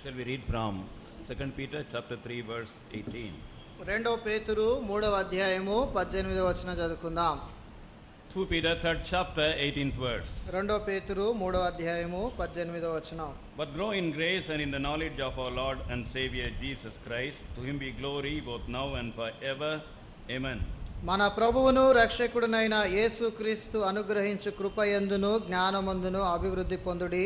Shall we read from 2 Peter chapter 3 verse 18? 2 పేతురు 3వ అధ్యాయము 18వ వచనం చదువుకుందాం. 2 Peter 3rd chapter 18th verse. 2 పేతురు 3వ అధ్యాయము 18వ వచనం. But grow in grace and in the knowledge of our Lord and Savior Jesus Christ. To him be glory both now and forever. Amen. మన ప్రభువును రక్షకుడునైన యేసుక్రీస్తు అనుగ్రహించు కృపయందును జ్ఞానమందును అభివృద్ధి పొందుడి.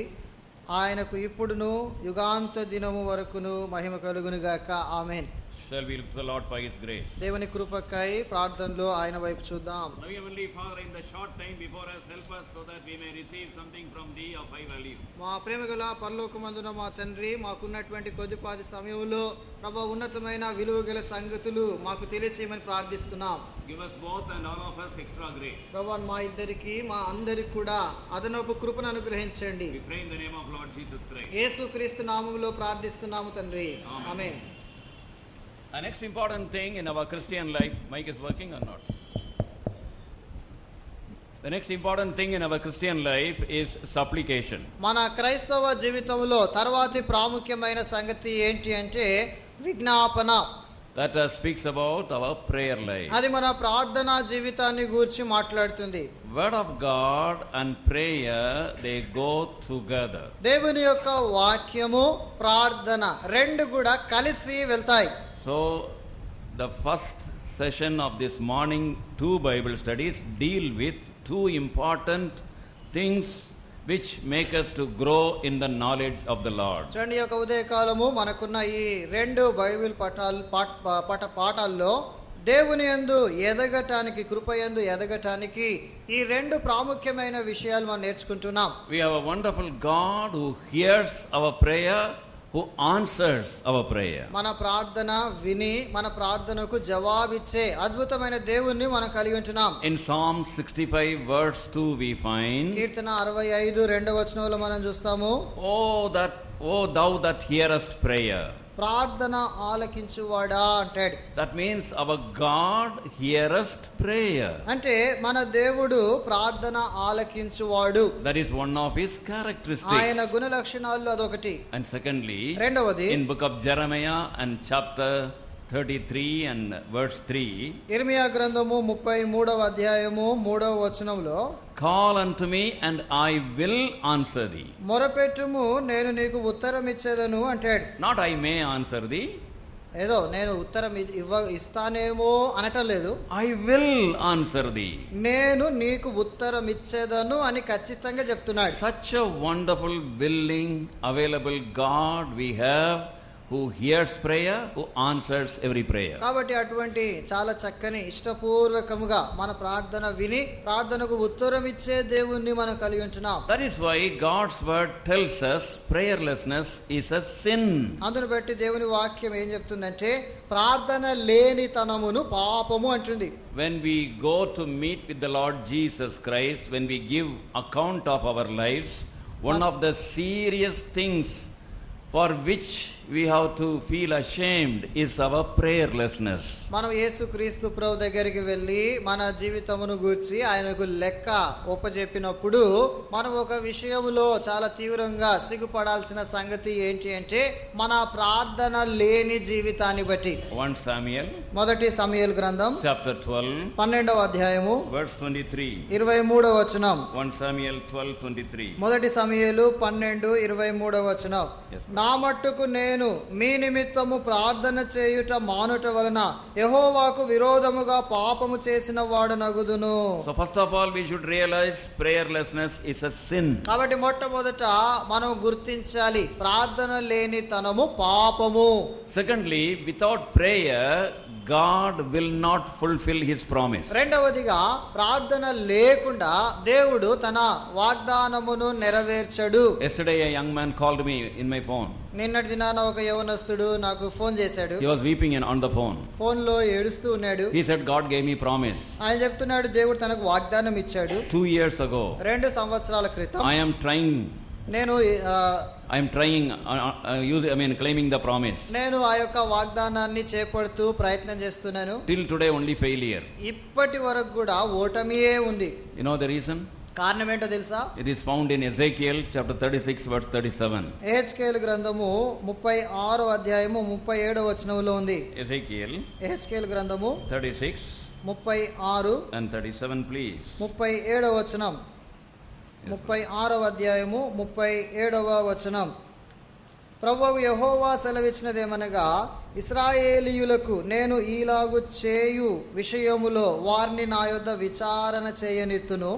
ఆయనకు ఇప్పుడును యుగాంత దినము వరకును మహిమ కలుగునుగాక. ఆమేన్. Shall we look to the Lord for his grace? దేవుని కృపకై ప్రార్థనలో ఆయన వైపు చూద్దాం. Now, Heavenly Father, in the short time before us, help us so that we may receive something from thee of high value. మా ప్రేమగల పరలోకమందున మా తండ్రి, మాకున్నటువంటి కొద్దిపాటి సమయంలో ప్రభు ఉన్నతమైన విలువ గల సంగతులు మాకు తెలియచేయమని ప్రార్థిస్తున్నాం. Give us both and all of us extra grace. ప్రభు మా ఇద్దరికి మా అందరికి కూడా అదనపు కృపను అనుగ్రహించండి. We pray in the name of Lord Jesus Christ. యేసుక్రీస్తు నామములో ప్రార్థిస్తున్నాము తండ్రి. ఆమేన్. The next important thing in our Christian life, mic is working or not? The next important thing in our Christian life is supplication. మన క్రైస్తవ జీవితంలో తర్వాతి ప్రాముఖ్యమైన సంగతి ఏంటి అంటే విజ్ఞాపన. That speaks about our prayer life. అది మన ప్రార్థనా జీవితాన్ని గురించి మాట్లాడుతుంది. Word of God and prayer, they go together. దేవుని యొక్క వాక్యము ప్రార్థన రెండు కూడా కలిసి వెళ్తాయి. So, the first session of this morning, 2 Bible studies deal with 2 important things which make us to grow in the knowledge of the Lord. చూడండి, యొక్క ఉదయకాలము మనకున్న ఈ 2 బైబిల్ పాఠాల్లో దేవుని యందు ఎదగటానికి, కృపయందు ఎదగటానికి ఈ 2 ప్రాముఖ్యమైన విషయాలు మనం నేర్చుకుంటున్నాం. We have a wonderful God who hears our prayer, who answers our prayer. మన ప్రార్థన విని మన ప్రార్థనకు జవాబిచ్చే అద్భుతమైన దేవుణ్ణి మనం కలిగి ఉంటున్నాం. In Psalm 65 verse 2 we find, కీర్తన 65 2వ వచనంలో మనం చూస్తాము, O thou that hearest prayer. ప్రార్థన ఆలకించువాడా అంటాడు. That means our God hearest prayer. అంటే మన దేవుడు ప్రార్థన ఆలకించువాడు. That is one of his characteristics. ఆయన గుణ లక్షణాల్లో అదొకటి. And secondly, రెండవది, in book of Jeremiah and chapter 33 and verse 3, ఇర్మియా గ్రంథము 33వ అధ్యాయము 3వ వచనంలో, call unto me and I will answer thee. మొరపెట్టుము నేను నీకు ఉత్తరం ఇచ్చేదను అంటాడు. Not I may answer thee. ఏదో నేను ఉత్తరం ఇస్తానేమో అనటం లేదు. I will answer thee. నేను నీకు ఉత్తరం ఇచ్చేదను అని ఖచ్చితంగా చెప్తున్నాడు. Such a wonderful, willing, available God we have, who hears prayer, who answers every prayer. కాబట్టి అటువంటి చాలా చక్కని ఇష్టపూర్వకముగా మన ప్రార్థన విని ప్రార్థనకు ఉత్తరం ఇచ్చే దేవుణ్ణి మనం కలిగి ఉంటున్నాం. That is why God's word tells us prayerlessness is a sin. అందును బట్టి దేవుని వాక్యం ఏం చెప్తుందంటే ప్రార్థన లేనితనమును పాపము అంటుంది. When we go to meet with the Lord Jesus Christ, when we give account of our lives, one of the serious things for which we have to feel ashamed is our prayerlessness. మనం యేసుక్రీస్తు ప్రభు దగ్గరికి వెళ్ళి మన జీవితమును గూర్చి ఆయనకు లెక్క ఒప్పజెప్పినప్పుడు మనం ఒక విషయములో చాలా తీవ్రంగా సిగ్గుపడాల్సిన సంగతి ఏంటి అంటే మన ప్రార్థన లేని జీవితాన్ని బట్టి. 1 Samuel మొదటి సమూయేలు గ్రంథం chapter 12 12వ అధ్యాయము verse 23. 23వ వచనం. 1 Samuel 12:23. మొదటి సమూయేలు 12:23వ వచనం. నా మట్టుకు నేను మీ నిమిత్తము ప్రార్థన చేయుట మానుట వలన యెహోవాకు విరోధముగా పాపము చేసిన వాడనగుదును. So first of all we should realize prayerlessness is a sin. కాబట్టి మొట్టమొదట మనం గుర్తించాలి ప్రార్థన లేనితనము పాపము. Secondly, without prayer God will not fulfill his promise. రెండవదిగా ప్రార్థన లేకుండా దేవుడు తన వాగ్దానమును నెరవేర్చడు. Yesterday a young man called me in my phone. నిన్నటి దినాన ఒక యవనస్తుడు నాకు ఫోన్ చేశాడు. He was weeping on the phone. Phone లో ఏడుస్తూ ఉన్నాడు. He said God gave me promise. ఆయన చెప్తున్నాడు దేవుడు తనకు వాగ్దానం ఇచ్చాడు. 2 years ago. 2 సంవత్సరాల క్రితం I am trying claiming the promise. నేను ఆ యొక్క వాగ్దానాన్ని చేపడుతూ ప్రయత్నం చేస్తున్నాను. Till today only failure. ఇప్పటి వరకు కూడా ఓటమియే ఉంది. You know the reason? కారణం ఏంటో తెలుసా? It is found in Ezekiel chapter 36 verse 37. యెహెజ్కేలు గ్రంథము 36వ అధ్యాయము 37వ వచనంలో ఉంది. Ezekiel యెహెజ్కేలు గ్రంథము 36 36 and 37 please. 37వ వచనం. 36వ అధ్యాయము 37వ వచనం. ప్రభువు యెహోవా సెలవిచ్చినదేమనగా, ఇశ్రాయేలీయులకు నేను ఈలాగు చేయు విషయములో వారిని నా యొద్ద విచారణ చేయనిత్తును,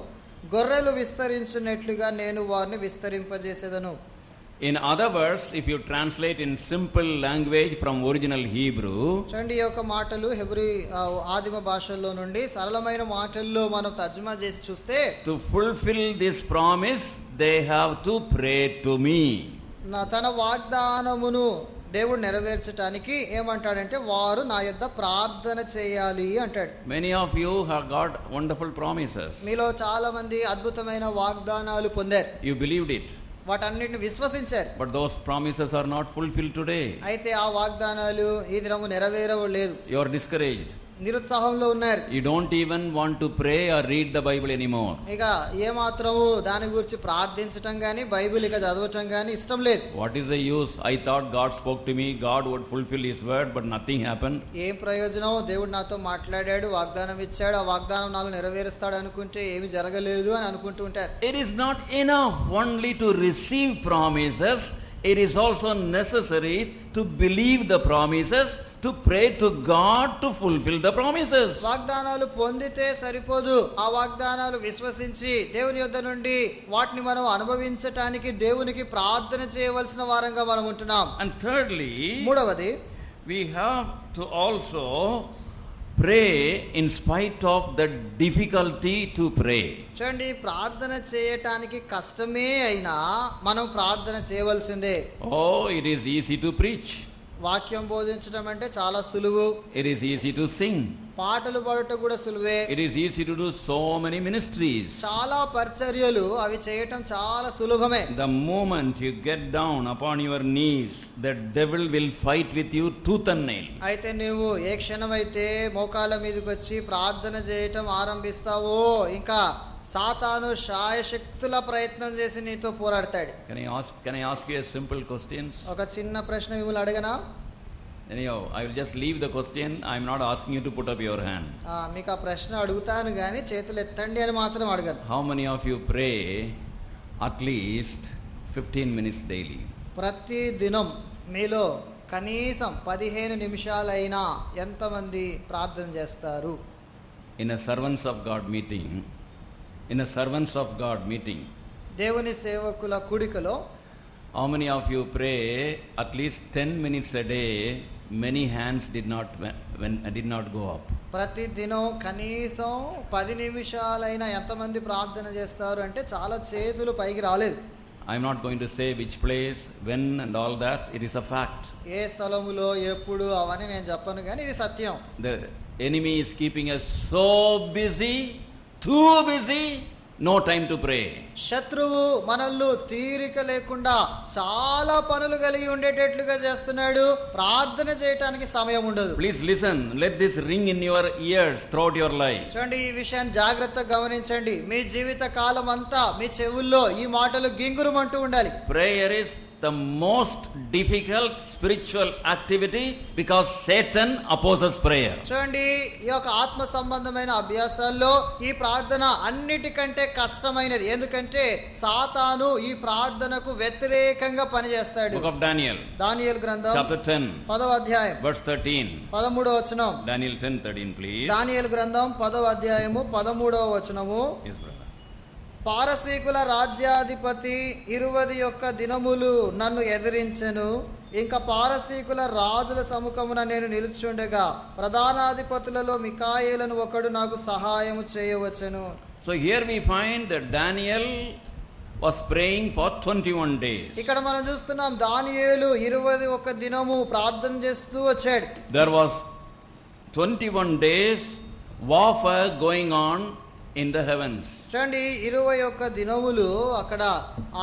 గొర్రెలు విస్తరించినట్లుగా నేను వారిని విస్తరింపజేసేదను. In other words, if you translate in simple language from original Hebrew, చూడండి, ఈ యొక్క మాటలు హెబ్రీ ఆదిమ భాషల్లో నుండి సరళమైన మాటల్లో మనం తర్జుమా చేసి చూస్తే, to fulfill this promise they have to pray to me. తన వాగ్దానమును దేవుడు నెరవేర్చడానికి ఏమంటాడంటే, వారు నా యొద్ద ప్రార్థన చేయాలి అంటాడు. Many of you have got wonderful promises. మీలో చాలా మంది అద్భుతమైన వాగ్దానాలు పొందారు. You believed it. వాటన్నిటిని విశ్వసించారు. But those promises are not fulfilled today. అయితే ఆ వాగ్దానాలు ఈ దినము నెరవేరలేదు. You are discouraged. నిరుత్సాహంలో ఉన్నారు. You don't even want to pray or read the Bible anymore. ఇక ఏ మాత్రము దాని గురించి ప్రార్థించటం గాని బైబిల్ ఇక చదవటం గాని ఇష్టం లేదు. What is the use? I thought God spoke to me, God would fulfill his word, but nothing happened. ఏం ప్రయోజనం? దేవుడు నాతో మాట్లాడాడు, వాగ్దానం ఇచ్చాడు, ఆ వాగ్దానం నాలో నెరవేరుస్తాడు అనుకుంటే ఏమి జరగలేదు అని అనుకుంటూ ఉంటారు. It is not enough only to receive promises. It is also necessary to believe the promises, to pray to God to fulfill the promises. వాగ్దానాలు పొందితే సరిపోదు, ఆ వాగ్దానాలు విశ్వసించి దేవుని యొద్ద నుండి వాటిని మనం అనుభవించటానికి దేవునికి ప్రార్థన చేయవలసిన వారంగా మనం ఉంటున్నాం. And thirdly, మూడవది, we have to also pray in spite of the difficulty to pray. చూడండి, ప్రార్థన చేయటానికి కష్టమే అయినా మనం ప్రార్థన చేయవలసిందే. Oh, it is easy to preach. వాక్యం బోధించడం అంటే చాలా సులువు. It is easy to sing. పాటలు పాడటం కూడా సులువే. It is easy to do so many ministries. చాలా పరిచర్యలు అవి చేయటం చాలా సులభమే. The moment you get down upon your knees, the devil will fight with you tooth and nail. అయితే నువ్వు ఏ క్షణమైతే మోకాళ్ళ మీదకి వచ్చి ప్రార్థన చేయటం ఆరంభిస్తావో, ఇంకా సాతాను శాయశక్తుల ప్రయత్నం చేసి నీతో పోరాడతాడు. Can I ask you a simple question? ఒక చిన్న ప్రశ్న మిమ్మల్ని అడగనా? Anyhow, I will just leave the question. I am not asking you to put up your hand. మీకు ఆ ప్రశ్న అడుగుతాను కానీ చేతులు ఎత్తండి అని మాత్రం అడగను. How many of you pray at least 15 minutes daily? ప్రతి దినం మీలో కనీసం 15 నిమిషాలైనా ఎంతమంది ప్రార్థన చేస్తారు? In a servants of God meeting, దేవుని సేవకుల కూడికలో how many of you pray at least 10 minutes a day? Many hands did not go up. ప్రతి దినం కనీసం 10 నిమిషాలైనా ఎంతమంది ప్రార్థన చేస్తారు అంటే చాలా చేతులు పైకి రాలేదు. I am not going to say which place, when and all that. It is a fact. ఏ స్థలములో ఎప్పుడు అవన్నీ నేను చెప్పను కానీ ఇది సత్యం. The enemy is keeping us so busy, too busy, no time to pray. శత్రువు మనల్ని తీరిక లేకుండా చాలా పనులు కలిగి ఉండేటట్లుగా చేస్తున్నాడు. ప్రార్థన చేయడానికి సమయం ఉండదు. Please listen. Let this ring in your ears throughout your life. చూడండి, ఈ విషయాన్ని జాగ్రత్తగా గమనించండి. మీ జీవిత కాలం అంతా మీ చెవుల్లో ఈ మాటలు గింగురుమంటూ ఉండాలి. Prayer is the most difficult spiritual activity because Satan opposes prayer. చూడండి, ఈ యొక్క ఆత్మ సంబంధమైన అభ్యాసాల్లో ఈ ప్రార్థన అన్నిటికంటే కష్టమైనది. ఎందుకంటే సాతాను ఈ ప్రార్థనకు వ్యతిరేకంగా పనిచేస్తాడు. Book of Daniel, దానియేలు గ్రంథం chapter 10, 10వ అధ్యాయం verse 13. 13వ వచనం. Daniel 10:13, please. దానియేలు గ్రంథం 10వ అధ్యాయము 13వ వచనము. Yes, brother. పారసీకుల రాజ్యాధిపతి 21 దినములు నన్ను ఎదిరించెను. ఇంకా పారసీకుల రాజుల సముఖమున నేను నిలుచుండగా ప్రధానాధిపతులలో మికాయేలను ఒకడు నాకు సహాయము చేయవచ్చును. So here we find that Daniel was praying for 21 days. ఇక్కడ మనం చూస్తున్నాం దానియేలు 21 దినము ప్రార్థన చేస్తూ వచ్చాడు. There was 21 days warfare going on in the heavens. చూడండి 21 దినములు అక్కడ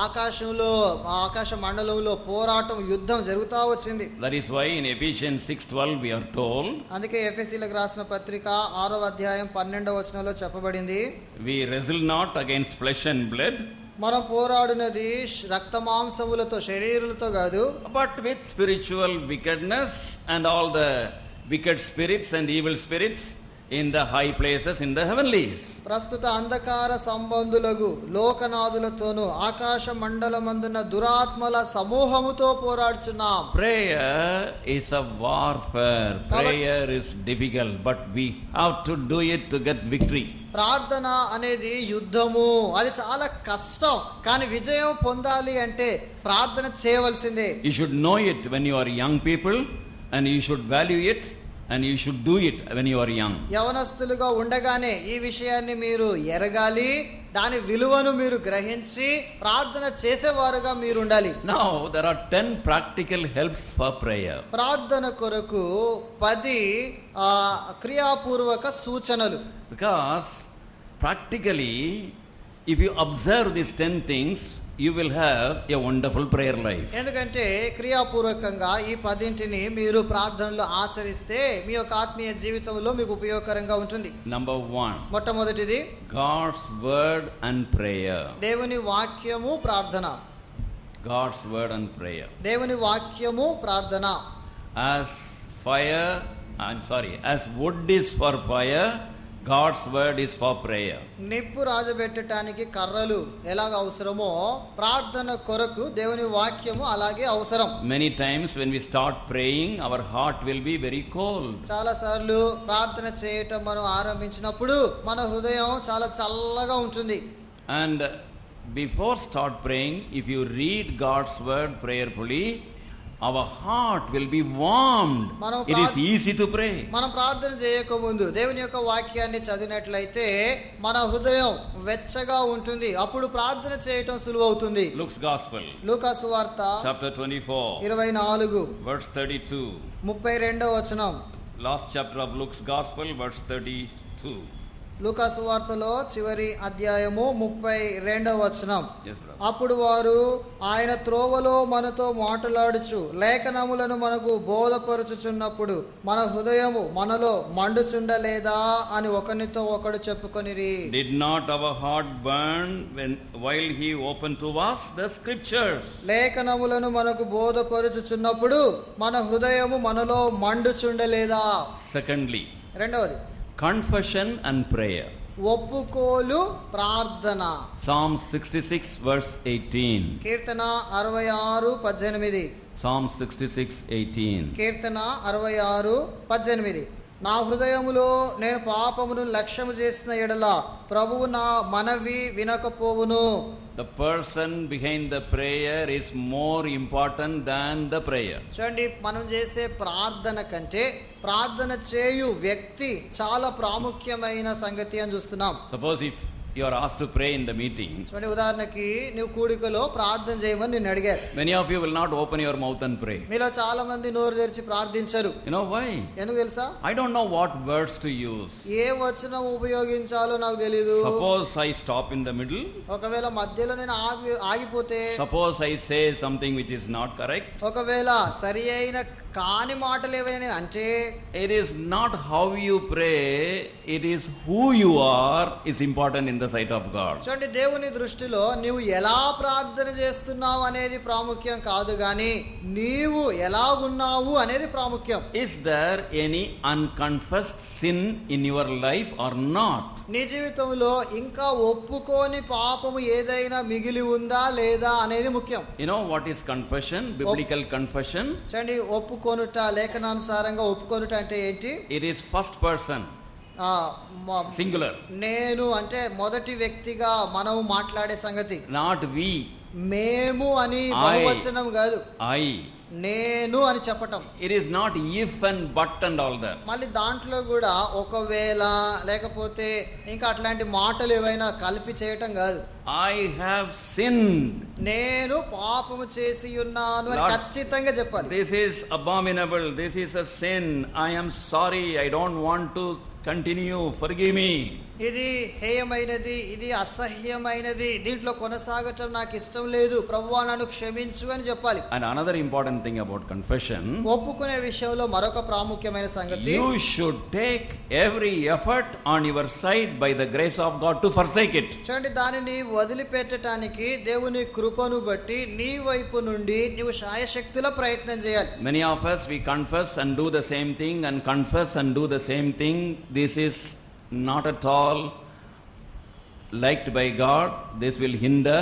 ఆకాశ మండలంలో పోరాటం యుద్ధం జరుగుతా వచ్చింది. That is why in Ephesians 6:12 we are told, అందుకే ఎఫెసీయులకు రాసిన పత్రిక 6వ అధ్యాయం 12వ వచనంలో చెప్పబడింది, we wrestle not against flesh and blood, మనం పోరాడునది రక్త మాంసములతో శరీరులతో కాదు, but with spiritual wickedness and all the wicked spirits and evil spirits in the high places in the heavenlies. ప్రస్తుత అంధకార సంబంధులకు లోకనాథులతోను ఆకాశ మండలమందున దురాత్మల సమూహముతో పోరాడుచున్నాం. Prayer is a warfare. Prayer is difficult, but we have to do it to get victory. ప్రార్థన అనేది యుద్ధము, అది చాలా కష్టం, కానీ విజయం పొందాలి అంటే ప్రార్థన చేయవలసిందే. You should know it when you are young people, and you should value it, and you should do it when you are young. యవనస్తులుగా ఉండగానే ఈ విషయాన్ని మీరు ఎరగాలి, దాని విలువను మీరు గ్రహించి ప్రార్థన చేసేవారుగా మీరు ఉండాలి. Now there are 10 practical helps for prayer. ప్రార్థన కొరకు 10 క్రియాపూర్వక సూచనలు. Because practically, if you observe these 10 things, you will have a wonderful prayer life. ఎందుకంటే క్రియాపూర్వకంగా ఈ 10ని మీరు ప్రార్థనలో ఆచరిస్తే మీ యొక్క ఆత్మీయ జీవితంలో మీకు ఉపయోగకరంగా ఉంటుంది. Number 1, మొట్టమొదటిది God's word and prayer. దేవుని వాక్యము ప్రార్థన. God's word and prayer. దేవుని వాక్యము ప్రార్థన. As wood is for fire, God's word is for prayer. నిప్పు రాజబెట్టడానికి కర్రలు ఎలాగ అవసరమో ప్రార్థన కొరకు దేవుని వాక్యము అలాగే అవసరం. Many times when we start praying, our heart will be very cold. చాలా సార్లు ప్రార్థన చేయటం మనం ఆరంభించినప్పుడు మన హృదయం చాలా చల్లగా ఉంటుంది. And before start praying, if you read God's word prayerfully, our heart will be warmed. It is easy to pray. మనం ప్రార్థన చేయక ముందు దేవుని యొక్క వాక్యాన్ని చదివినట్లయితే మన హృదయం వెచ్చగా ఉంటుంది, అప్పుడు ప్రార్థన చేయటం సులువవుతుంది. Luke's Gospel, లూకా సువార్త chapter 24, 24 verse 32. 32వ వచనం. Last chapter of Luke's Gospel, verse 32. లూకా సువార్తలో చివరి అధ్యాయము 32వ వచనం. Yes, brother. అప్పుడు వారు ఆయన త్రోవలో మనతో మాట్లాడుచు లేఖనములను మనకు బోధపరుచుచున్నప్పుడు మన హృదయము మనలో మండుచుండలేదా అని ఒకనితో ఒకడు చెప్పుకొనిరి. Did not our heart burn while he opened to us the scriptures? లేఖనములను మనకు బోధపరుచుచున్నప్పుడు మన హృదయము మనలో మండుచుండలేదా? Secondly, రెండవది confession and prayer. ఒప్పుకోలు ప్రార్థన. Psalm 66 verse 18. కీర్తన 66:18. Psalm 66:18. కీర్తన 66:18. నా హృదయములో నేను పాపమును లక్ష్యము చేసిన ఎడల ప్రభువు నా మనవి వినకపోవును. The person behind the prayer is more important than the prayer. చూడండి, మనం చేసే ప్రార్థన కంటే ప్రార్థన చేయు వ్యక్తి చాలా ప్రాముఖ్యమైన సంగతి అని చూస్తున్నాం. Suppose if you are asked to pray in the meeting, చూడండి, ఉదాహరణకి నువ్వు కూడికలో ప్రార్థన చేయమని నిన్ను అడిగారు. many of you will not open your mouth and pray. మీలో చాలా మంది నోరు తెరిచి ప్రార్థించరు. You know why? ఎందుకు తెలుసా? I don't know what words to use. ఏ వచనం ఉపయోగించాలో నాకు తెలీదు. Suppose I stop in the middle. ఒకవేళ మధ్యలో నేను ఆగిపోతే, Suppose I say something which is not correct. ఒకవేళ సరి అయిన కాని మాటలు ఏవైనా నేను అంటే, It is not how you pray, it is who you are is important in the sight of God. చూడండి, దేవుని దృష్టిలో నీవు ఎలా ప్రార్థన చేస్తున్నావు అనేది ప్రాముఖ్యం కాదు, గాని నీవు ఎలా ఉన్నావు అనేది ప్రాముఖ్యం. Is there any unconfessed sin in your life or not? నీ జీవితంలో ఇంకా ఒప్పుకోని పాపము ఏదైనా మిగిలి ఉందా లేదా అనేది ముఖ్యం. You know what is confession? Biblical confession? చూడండి, ఒప్పుకొనుట, లేఖనానుసారంగా ఒప్పుకొనుట అంటే ఏంటి? It is first person, singular. నేను అంటే మొదటి వ్యక్తిగా మనము మాట్లాడే సంగతి. Not we. మేము అని బహువచనం కాదు, I. నేను అని చెప్పటం. It is not if and but and all that. మళ్ళీ దాంట్లో కూడా ఒకవేళ లేకపోతే ఇంకా అట్లాంటి మాటలు ఏవైనా కలిపి చేయటం కాదు. I have sinned. నేను పాపము చేసి ఉన్నాను అని ఖచ్చితంగా చెప్పాలి. This is abominable. This is a sin. I am sorry. I don't want to continue. Forgive me. ఇది హేయమైనది, ఇది అసహ్యమైనది, దీంట్లో కొనసాగటం నాకు ఇష్టం లేదు, ప్రభువా నన్ను క్షమించు అని చెప్పాలి. And another important thing about confession, ఒప్పుకునే విషయంలో మరొక ప్రాముఖ్యమైన సంగతి, you should take every effort on your side by the grace of God to forsake it. చూడండి, దానిని వదిలిపెట్టడానికి దేవుని కృపను బట్టి నీ వైపు నుండి నీవు శాయశక్తుల ప్రయత్నం చేయాలి. Many of us, we confess and do the same thing and confess and do the same thing. This is not at all liked by God. This will hinder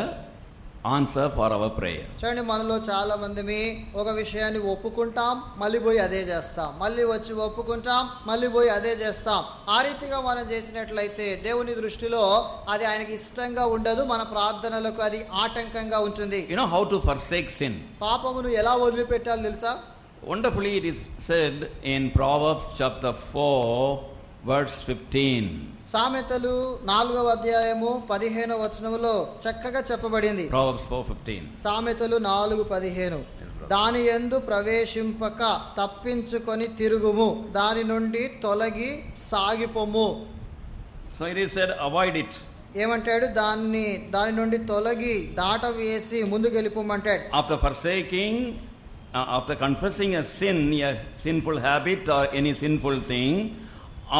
answer for our prayer. చూడండి, మనలో చాలా మంది ఒక విషయాన్ని ఒప్పుకుంటాం, మళ్ళీ పోయి అదే చేస్తాం, మళ్ళీ వచ్చి ఒప్పుకుంటాం, మళ్ళీ పోయి అదే చేస్తాం. ఆ రీతిగా మనం చేసినట్లయితే దేవుని దృష్టిలో అది ఆయనకి ఇష్టంగా ఉండదు, మన ప్రార్థనలకు అది ఆటంకంగా ఉంటుంది. You know how to forsake sin? పాపమును ఎలా వదిలిపెట్టాలి తెలుసా? Wonderfully it is said in Proverbs chapter 4 verse 15. సామెతలు 4వ అధ్యాయము 15వ వచనములో చక్కగా చెప్పబడింది. Proverbs 4:15. సామెతలు 4:15. దాని యందు ప్రవేశింపక తప్పించుకొని తిరుగుము, దాని నుండి తొలగి సాగిపోము. So it is said, avoid it. ఏమంటాడు? దాని నుండి తొలగి దాట వేసి ముందుకు వెళ్ళిపోమంటాడు. After forsaking, after confessing a sin, a sinful habit or any sinful thing,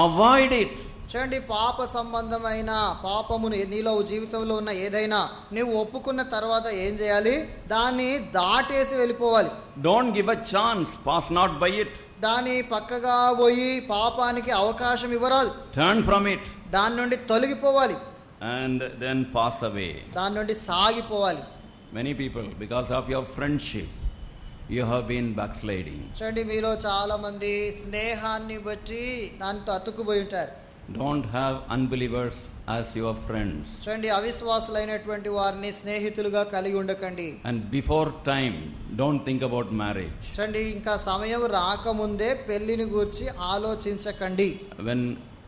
avoid it. చూడండి, పాప సంబంధమైన పాపమును నీలో జీవితంలో ఉన్న ఏదైనా నువ్వు ఒప్పుకున్న తర్వాత ఏం చేయాలి? దాన్ని దాటేసి వెళ్ళిపోవాలి. Don't give a chance, pass not by it. దాని పక్కగా పోయి పాపానికి అవకాశం ఇవ్వరాదు. Turn from it. దాని నుండి తొలగిపోవాలి And then pass away. దాని నుండి సాగిపోవాలి. Many people, because of your friendship, you have been backsliding. చూడండి, మీలో చాలా మంది స్నేహాన్ని బట్టి దాంతో అతుక్కుపోయి ఉంటారు. Don't have unbelievers as your friends. చూడండి, అవిశ్వాసులైనటువంటి వారిని స్నేహితులుగా కలిగి ఉండకండి. And before time, don't think about marriage. చూడండి, ఇంకా సమయం రాకముందే పెళ్లిని గూర్చి ఆలోచించకండి.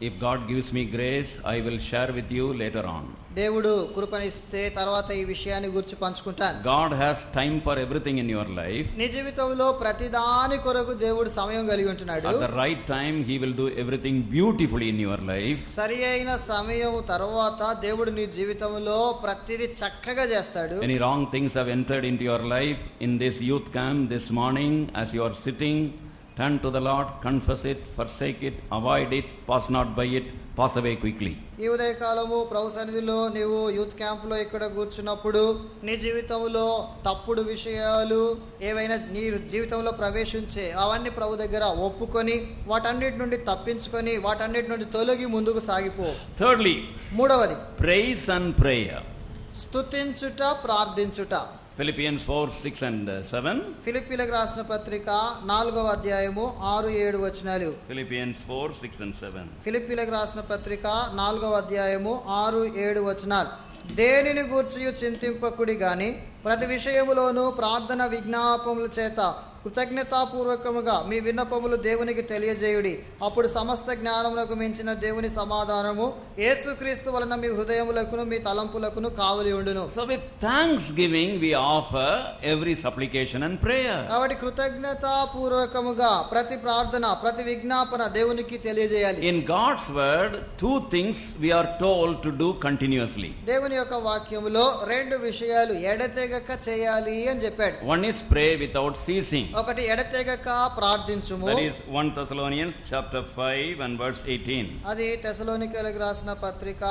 If God gives me grace, I will share with you later on. దేవుడు కృపనిస్తే తర్వాత ఈ విషయాన్ని గురించి పంచుకుంటాను. God has time for everything in your life. నీ జీవితంలో ప్రతిదాని కొరకు దేవుడు సమయం కలిగి ఉంటున్నాడు. At the right time, He will do everything beautifully in your life. సరి అయిన సమయం తర్వాత దేవుడు నీ జీవితంలో ప్రతిదీ చక్కగా చేస్తాడు. Any wrong things have entered into your life in this youth camp this morning, as you are sitting, turn to the Lord, confess it, forsake it, avoid it, pass not by it, pass away quickly. ఈ ఉదయకాలము ప్రభు సన్నిధిలో నీవు youth క్యాంపులో ఇక్కడ కూర్చున్నప్పుడు నీ జీవితంలో తప్పుడు విషయాలు ఏవైనా నీ జీవితంలో ప్రవేశించే అవన్నీ ప్రభు దగ్గర ఒప్పుకొని వాటన్నిటి నుండి తప్పించుకొని వాటన్నిటి నుండి తొలగి ముందుకు సాగిపో. Thirdly, మూడవది praise and prayer. స్తుతించుట, ప్రార్థించుట. Philippians 4:6 and 7. ఫిలిప్పీలకు రాసిన పత్రిక 4వ అధ్యాయము 6-7 వచనాలు. Philippians 4:6 and 7. ఫిలిప్పీలకు రాసిన పత్రిక 4వ అధ్యాయము 6-7 వచనాలు. దేనిని గూర్చి చింతింపకుడి గాని ప్రతి విషయములోనూ ప్రార్థన విజ్ఞాపముల చేత కృతజ్ఞతాపూర్వకముగా మీ విన్నపములు దేవునికి తెలియజేయుడి. అప్పుడు సమస్త జ్ఞానములకు మించిన దేవుని సమాధానము యేసుక్రీస్తు వలన మీ హృదయములకును మీ తలంపులకును కావలి ఉండును. So with thanksgiving we offer every supplication and prayer. కాబట్టి కృతజ్ఞతాపూర్వకముగా ప్రతి ప్రార్థన ప్రతి విజ్ఞాపన దేవునికి తెలియజేయాలి. In God's word, two things we are told to do continuously. దేవుని యొక్క వాక్యములో రెండు విషయాలు ఎడతెగక చేయాలి అని చెప్పాడు. One is pray without ceasing. ఒకటి ఎడతెగక ప్రార్థించుము. That is 1 Thessalonians chapter 5 and verse 18. అది తెస్సలోనికైలకు రాసిన పత్రిక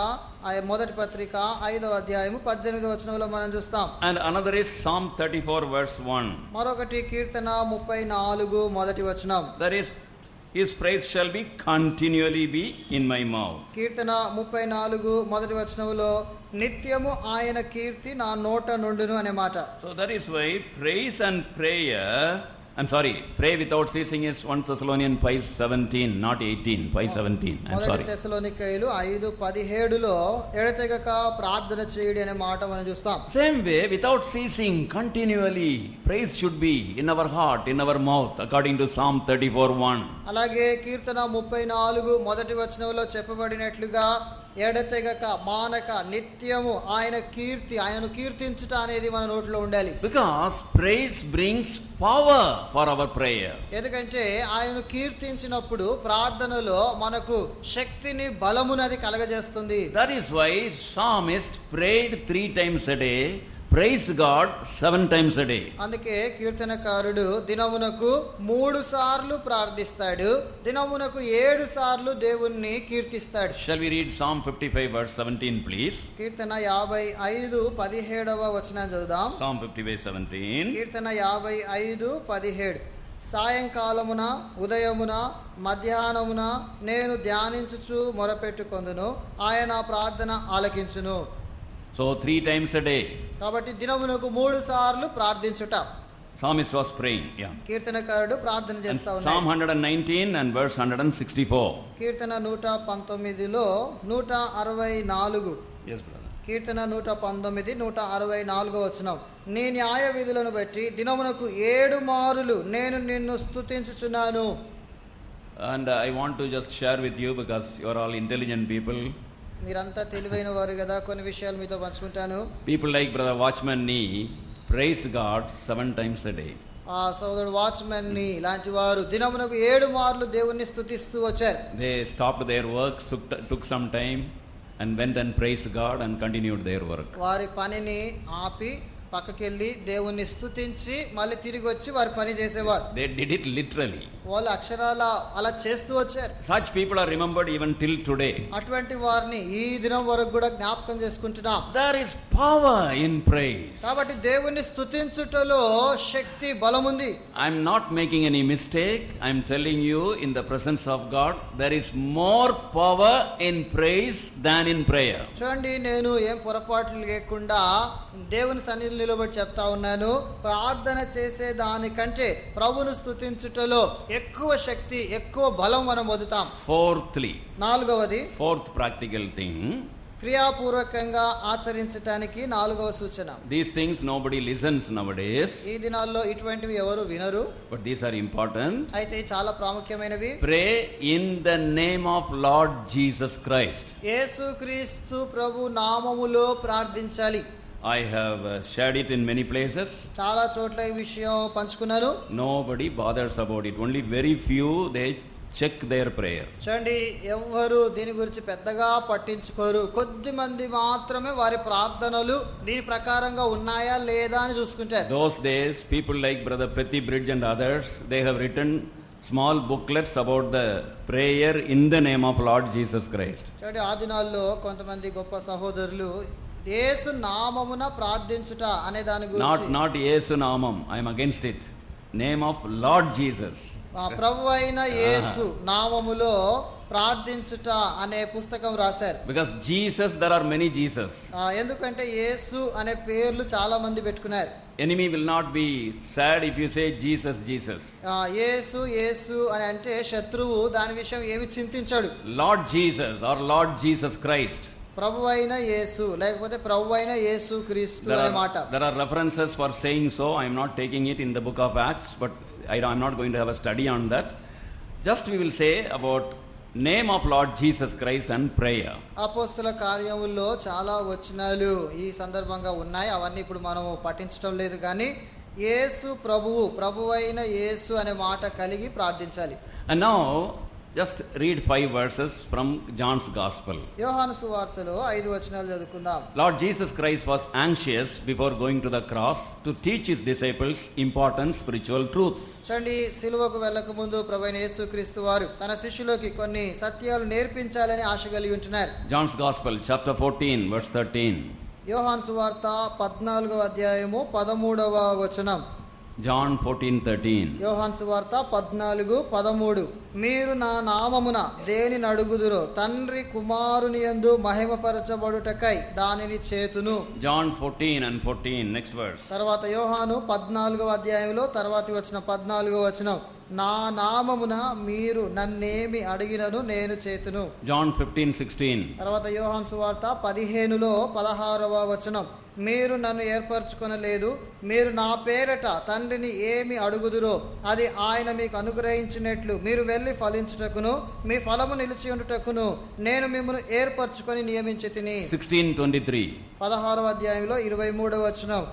మొదటి పత్రిక 5వ అధ్యాయము 18వ వచనంలో మనం చూస్తాం. And another is Psalm 34 verse 1. మరొకటి కీర్తన 34 మొదటి వచనం. That is, His praise shall be continually be in my mouth. కీర్తన 34 మొదటి వచనంలో నిత్యము ఆయన కీర్తి నా నోట నుండును అనే మాట. So that is why praise and prayer, pray without ceasing is 1 Thessalonians 5:17, not 18, 5:17. మొదటి తెస్సలోనికైలు 5:17లో ఎడతెగక ప్రార్థన చేయుడి అనే మాట మనం చూస్తాం. Same way, without ceasing, continually, praise should be in our heart, in our mouth, according to Psalm 34:1. అలాగే కీర్తన 34 మొదటి వచనంలో చెప్పబడినట్లుగా ఎడతెగక మానక నిత్యము ఆయనను కీర్తించుట అనేది మన నోట్లో ఉండాలి. Because praise brings power for our prayer. ఎందుకంటే ఆయనను కీర్తించినప్పుడు ప్రార్థనలో మనకు శక్తిని బలమునది కలగజేస్తుంది. That is why psalmist prayed 3 times a day, praised God 7 times a day. అందుకే కీర్తనకారుడు దినమునకు 3 సార్లు ప్రార్థిస్తాడు, దినమునకు 7 సార్లు దేవుణ్ణి కీర్తిస్తాడు. Shall we read Psalm 55 verse 17 please? కీర్తన 55:17 వచనం చదువుదాం. Psalm 55:17. కీర్తన 55:17. సాయంకాలమున ఉదయమున మధ్యాహ్నమున నేను ధ్యానించుచు మొరపెట్టుకొందును, ఆయన ప్రార్థన ఆలకించును. So 3 times a day. కాబట్టి దినమునకు 3 సార్లు ప్రార్థించుట. Psalmist was praying. Yeah. కీర్తనకారుడు ప్రార్థన And చేస్తా Psalm ఉన్నాడు. 119 and verse 164. Keerthana 119లో 164. Yes brother. కీర్తన 119 164 వచనం. నీ న్యాయ విధులను బట్టి దినమునకు 7 మారులు నేను నిన్ను స్తుతించుచున్నాను. And I want to just share with you because you are all intelligent people. మీరంతా తెలివైన వారు కదా, కొన్ని విషయాలు మీతో పంచుకుంటాను. People like brother Watchman Nee praised God 7 times a day. ఆ సోదరుడు వాచ్మెన్ ని లాంటి వారు దినమునకు 7 మార్లు దేవుణ్ణి స్తుతిస్తూ వచ్చారు. They stopped their work, took some time and went and praised God and continued their work. వారి పనిని ఆపి పక్కకెళ్ళి దేవుణ్ణి స్తుతించి మళ్ళీ తిరిగి వచ్చి వారి పని చేసేవారు. They did it literally. వాళ్ళు అక్షరాల అలా చేస్తూ వచ్చారు. Such people are remembered even till today. అటువంటి వారిని ఈ దినం వరకు కూడా జ్ఞాపకం చేసుకుంటున్నాం. There is power in praise. కాబట్టి దేవుణ్ణి స్తుతించుటలో శక్తి బలముంది. I am not making any mistake. I am telling you in the presence of God there is more power in praise than in prayer. చూడండి, నేను ఏం పొరపాట్లు లేకుండా దేవుని సన్నిధిలో నిలబడి చెప్తా ఉన్నాను. ప్రార్థన చేసే దానికంటే ప్రభువును స్తుతించుటలో ఎక్కువ శక్తి, ఎక్కువ బలం మనం పొందుతాం. Fourthly, నాలుగవది, fourth practical thing, క్రియాపూర్వకంగా ఆచరించడానికి 4వ సూచన. these things nobody listens nowadays, ఈ దినాల్లో ఇటువంటివి ఎవరు వినరు, but these are important. అయితే చాలా ప్రాముఖ్యమైనవి. Pray in the name of Lord Jesus Christ. యేసుక్రీస్తు ప్రభు నామములో ప్రార్థించాలి. I have shared it in many places. చాలా చోట్ల ఈ విషయం పంచుకున్నాను. Nobody bothers about it. Only very few they check their prayer. చూడండి, ఎవ్వరు దీని గురించి పెద్దగా పట్టించుకోరు. కొద్ది మంది మాత్రమే వారి ప్రార్థనలు దీని ప్రకారంగా ఉన్నాయా లేదా అని చూసుకుంటారు. Those days people like brother Petty Bridge and others, they have written small booklets about the prayer in the name of Lord Jesus Christ. చూడండి, ఆ దినాల్లో కొంతమంది గొప్ప సహోదరులు యేసు నామమున ప్రార్థించుట అనే దాని గురించి, Not Yesu Namam, I am against it. Name of Lord Jesus. ప్రభు అయిన యేసు నామములో ప్రార్థించుట అనే పుస్తకం రాశారు. Because Jesus, there are many Jesus. ఎందుకంటే యేసు అనే పేర్లు చాలా మంది పెట్టుకున్నారు. Enemy will not be sad if you say Jesus, Jesus. యేసు యేసు అని అంటే శత్రువు దాని విషయం ఏమి చింతించాడు. Lord Jesus or Lord Jesus Christ. ప్రభు అయిన యేసు లేకపోతే ప్రభు అయిన యేసు క్రీస్తు అనే మాట. There are references for saying so. I am not taking it in the book of Acts, but I am not going to have a study on that. Just we will say about name of Lord Jesus Christ and prayer. అపోస్తల కార్యముల్లో చాలా వచనాలు ఈ సందర్భంగా ఉన్నాయి. అవన్నీ ఇప్పుడు మనం పఠించడం లేదు, కానీ యేసు ప్రభువైన యేసు అనే మాట కలిగి ప్రార్థించాలి. And now just read 5 verses from John's Gospel. యోహాను సువార్తలో 5 వచనాలు చదువుకుందాం. Lord Jesus Christ was anxious before going to the cross to teach his disciples important spiritual truths. చూడండి, సిలువకు వెళ్ళక ముందు ప్రభువైన యేసుక్రీస్తు వారు తన శిష్యులకి కొన్ని సత్యాలు నేర్పించాలని ఆశ కలిగి ఉంటున్నారు. John's Gospel chapter 14 verse 13. యోహాను సువార్త 14వ అధ్యాయము 13వ వచనం. John 14:13. యోహాను సువార్త 14:13. మీరు నా నామమున దేనిని అడుగుదురో తండ్రి కుమారుని యందు మహిమపరచబడుటకై దానిని చేతును. John 14 and 14, next verse. తర్వాత యోహాను 14వ అధ్యాయంలో తర్వాతి వచ్చిన 14వ వచనం. నా నామమున మీరు నన్నేమి అడిగినను నేను చేతును. John 15:16. తర్వాత యోహాను సువార్త 15లో 16వ వచనం. మీరు నన్ను ఏర్పరచుకొనలేదు. మీరు నా పేరట తండ్రిని ఏమి అడుగుదురో అది ఆయన మీకు అనుగ్రహించినట్లు మీరు వెళ్ళి ఫలించుటకును మీ ఫలము నిలిచి ఉండుటకును నేను మిమ్మల్ని ఏర్పరచుకొని నియమించి తిని. 16:23. 16వ అధ్యాయంలో 23వ వచనం.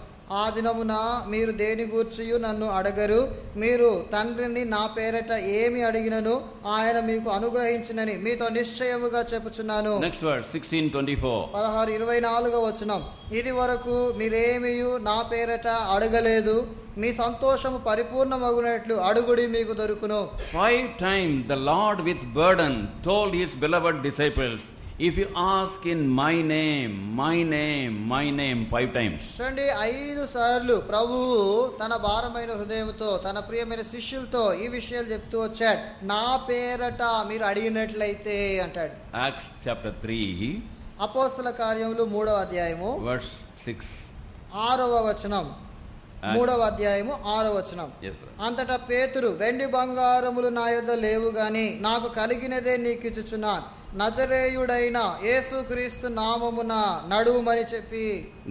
ఆ దినమున మీరు దేని గూర్చియు నన్ను అడగరు. మీరు తండ్రిని నా పేరట ఏమి అడిగినను ఆయన మీకు అనుగ్రహించినని మీతో నిశ్చయముగా చెప్పుచున్నాను. Next verse, 16:24. 16:24వ వచనం. ఇది వరకు మీరేమియు నా పేరట అడగలేదు. మీ సంతోషము పరిపూర్ణమగునట్లు అడుగుడి మీకు దొరుకును. 5 times the Lord with burden told his beloved disciples, if you ask in my name, my name, my name, 5 times. చూడండి, 5 సార్లు ప్రభువు తన భారమైన హృదయంతో తన ప్రియమైన శిష్యులతో ఈ విషయాలు చెప్తూ వచ్చాడు. నా పేరట మీరు అడిగినట్లయితే అంటాడు. Acts chapter 3, అపోస్తల కార్యములు 3వ అధ్యాయము verse 6. 6వ వచనం. 3వ అధ్యాయము 6వ వచనం. Yes, brother. అంతటా పేతురు, వెండి బంగారములు నా యొద్ద లేవు గాని నాకు కలిగినదే నీకు ఇచ్చుచున్నాను. నజరేయుడైన యేసుక్రీస్తు నామమున నడువుమని చెప్పి.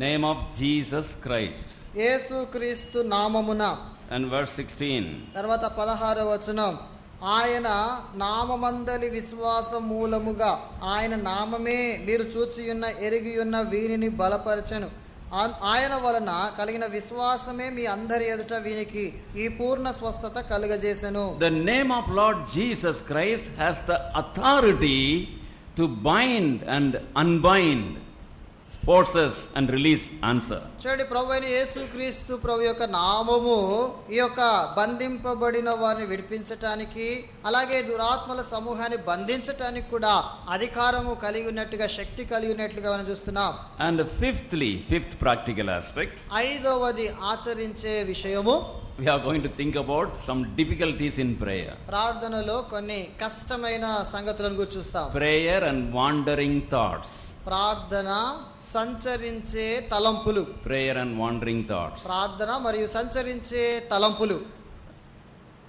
Name of Jesus Christ. యేసుక్రీస్తు నామమున. And verse 16. తర్వాత 16వ వచనం. ఆయన నామమందలి విశ్వాసం మూలముగా ఆయన నామమే మీరు చూచియున్న ఎరిగియున్న వీనిని బలపరచెను. ఆయన వలన కలిగిన విశ్వాసమే మీ అందరి ఎదుట వీనికి ఈ పూర్ణ స్వస్థత కలుగజేసెను. The name of Lord Jesus Christ has the authority to bind and unbind forces and release answer. చూడండి, ప్రభు అయిన యేసుక్రీస్తు ప్రభు యొక్క నామము ఈ యొక్క బంధింపబడిన వారిని విడిపించటానికి అలాగే దురాత్మల సమూహాన్ని బంధించటానికి కూడా అధికారము కలిగి ఉన్నట్టుగా శక్తి కలిగి ఉన్నట్లుగా మనం చూస్తున్నాం. And fifthly, fifth practical aspect, 5వది ఆచరించే విషయము, we are going to think about some difficulties in prayer. ప్రార్థనలో కొన్ని కష్టమైన సంగతులను గురించి చూస్తాం. Prayer and wandering thoughts. ప్రార్థన, సంచరించే తలంపులు. Prayer and wandering thoughts. ప్రార్థన మరియు సంచరించే తలంపులు.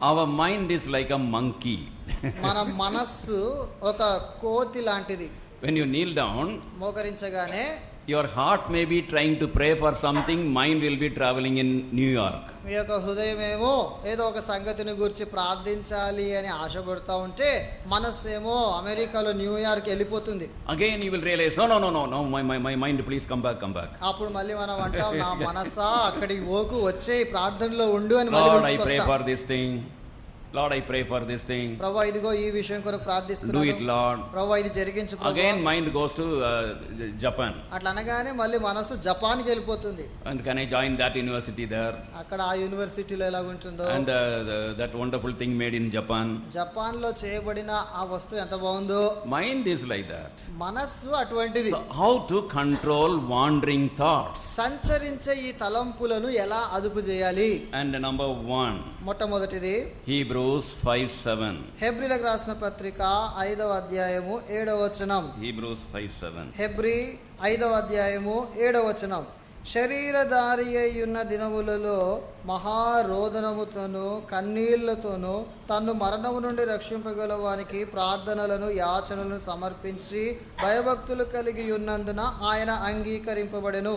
Our mind is like a monkey. మన మనస్సు ఒక కోతి లాంటిది. When you kneel down, మోకరించగానే your heart may be trying to pray for something, mind will be traveling in New York. మీ యొక్క హృదయమేమో ఏదో ఒక సంగతిని గురించి ప్రార్థించాలి అని ఆశపడుతూ ఉంటే మనస్సేమో అమెరికాలో న్యూయార్క్ వెళ్ళిపోతుంది. Again you will realize, no, my mind, please come back. అప్పుడు మళ్ళీ మనం అంటాం, నా మనసా అక్కడికి పోకు, వచ్చే ప్రార్థనలో ఉండు అని Lord, I pray for this thing. Lord, I pray for this thing. ప్రభువా, ఇదిగో ఈ విషయం కొరకు ప్రార్థిస్తున్నాను. Do it, Lord. ప్రభువా, ఇది జరిగించు ప్రభువా. Again mind goes to Japan. అట్లా అనగానే మళ్ళీ మనసు జపాన్కి వెళ్ళిపోతుంది. And can I join that university there? అక్కడ ఆ యూనివర్సిటీలో ఎలాగుంటుందో, And that wonderful thing made in Japan. Japan లో చేయబడిన ఆ వస్తువు ఎంత బాగుందో. Mind is like that. మనస్సు అటువంటిది. So how to control wandering thoughts? సంచరించే ఈ తలంపులను ఎలా అదుపు చేయాలి? And number 1, మొట్టమొదటిది Hebrews 5:7. హెబ్రీలకు రాసిన పత్రిక 5వ అధ్యాయము 7వ వచనం. Hebrews 5:7. హెబ్రీ 5వ అధ్యాయము 7వ వచనం. శరీరధారి అయ్యున్న దినములలో మహారోదనముతోనూ కన్నీళ్లతోనూ తన్ను మరణము నుండి రక్షింపగలవానికి ప్రార్థనలను యాచనలను సమర్పించి భయభక్తులు కలిగి ఉన్నందున ఆయన అంగీకరింపబడెను.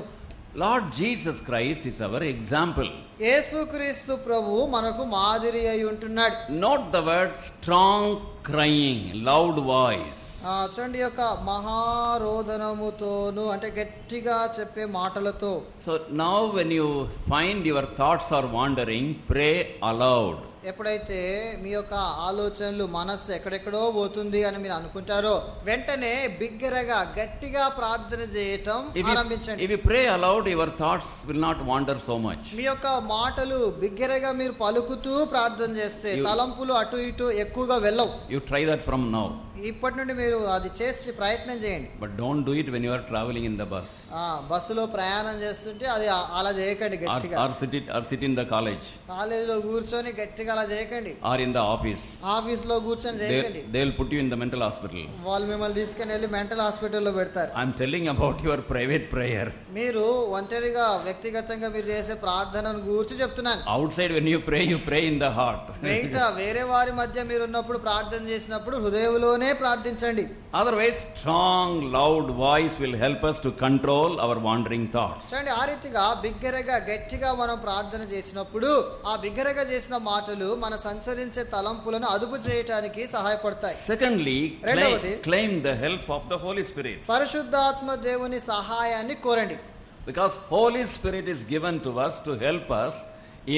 Lord Jesus Christ is our example. యేసుక్రీస్తు ప్రభు మనకు మాదిరి అయి ఉంటున్నాడు. Note the word strong crying, loud voice. చూడండి, యొక్క మహారోదనముతోను అంటే గట్టిగా చెప్పే మాటలతో. So now when you find your thoughts are wandering, pray aloud. ఎప్పుడైతే మీ యొక్క ఆలోచనలు మనస్సు ఎక్కడెక్కడో పోతుంది అని మీరు అనుకుంటారో వెంటనే బిగ్గరగా గట్టిగా ప్రార్థన చేయటం ఆరంభించండి. If you pray aloud, your thoughts will not wander so much. మీ యొక్క మాటలు బిగ్గరగా మీరు పలుకుతూ ప్రార్థన చేస్తే తలంపులు అటు ఇటు ఎక్కువగా వెళ్ళవు. You try that from now. ఇప్పటి నుండి మీరు అది చేసి ప్రయత్నం చేయండి. But don't do it when you are traveling in the bus. బస్సులో ప్రయాణం చేస్తుంటే అది అలా చేయకండి. గట్టిగా or sit in the college. కాలేజీలో కూర్చొని గట్టిగా అలా చేయకండి. or in the office. Office లో కూర్చొని చేయకండి. They'll put you in the mental hospital. వాళ్ళు మిమ్మల్ని తీసుకుని వెళ్ళి మెంటల్ హాస్పిటల్లో పెడతారు. I'm telling about your private prayer. మీరు ఒంటరిగా వ్యక్తిగతంగా మీరు చేసే ప్రార్థనను గూర్చి చెప్తున్నాను. Outside when you pray in the heart. బయట వేరే వారి మధ్య మీరు ఉన్నప్పుడు ప్రార్థన చేసినప్పుడు హృదయంలోనే ప్రార్థించండి. Otherwise, strong, loud voice will help us to control our wandering thoughts. చూడండి, ఆ రీతిగా బిగ్గరగా గట్టిగా మనం ప్రార్థన చేసినప్పుడు ఆ బిగ్గరగా చేసిన మాటలు మన సంచరించే తలంపులను అదుపు చేయడానికి సహాయపడతాయి. Secondly, రెండవది, claim the help of the Holy Spirit. పరిశుద్ధాత్మ దేవుని సహాయాన్ని కోరండి. Because Holy Spirit is given to us to help us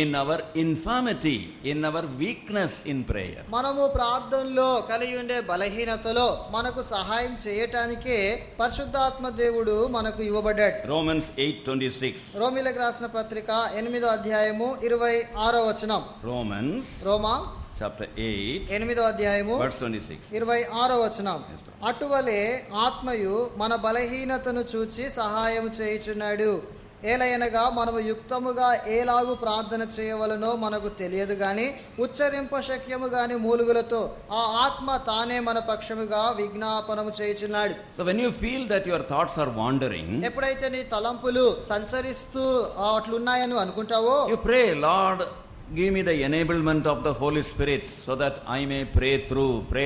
in our infirmity, in our weakness in prayer. మనము ప్రార్థనలో కలిగి ఉండే బలహీనతలో మనకు సహాయం చేయటానికే పరిశుద్ధాత్మ దేవుడు మనకు ఇవ్వబడ్డాడు. Romans 8:26. రోమీలకు రాసిన పత్రిక 8వ అధ్యాయము 26వ వచనం. రోమా chapter 8 8వ అధ్యాయము verse 26. 26వ వచనం. అటువలే ఆత్మయు మన బలహీనతను చూచి సహాయం చేయుచున్నాడు. ఏలయనగా మనము యుక్తముగా ఏలాగు ప్రార్థన చేయవలనో మనకు తెలియదు గాని ఉచ్చరింప శక్యము గాని మూలుగులతో ఆ ఆత్మ తానే మన పక్షముగా విజ్ఞాపనము చేయుచున్నాడు. So when you feel that your thoughts are wandering, ఎప్పుడైతే నీ తలంపులు సంచరిస్తూ అట్లున్నాయని అనుకుంటావో, you pray, Lord, give me the enablement of the Holy Spirit so that I may pray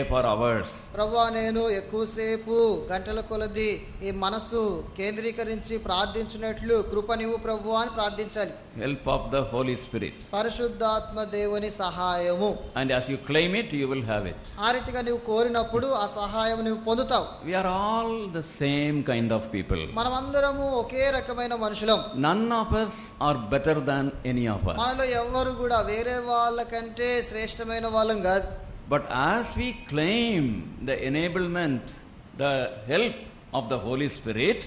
for hours. ప్రభువా, నేను ఎక్కువసేపు గంటల కొలది ఈ మనసు కేంద్రీకరించి ప్రార్థించినట్లు కృపనివ్వు ప్రభువా అని ప్రార్థించాలి. Help of the Holy Spirit. పరిశుద్ధాత్మ దేవుని సహాయము. And as you claim it, you will have it. ఆ రీతిగా నీవు కోరినప్పుడు ఆ సహాయం నువ్వు పొందుతావు. We are all the same kind of people. మనమందరము ఒకే రకమైన మనుషులం. None of us are better than any of us. మనలో ఎవ్వరు కూడా వేరే వాళ్ళకంటే శ్రేష్టమైన వాళ్ళం కాదు. But as we claim the enablement, the help of the Holy Spirit,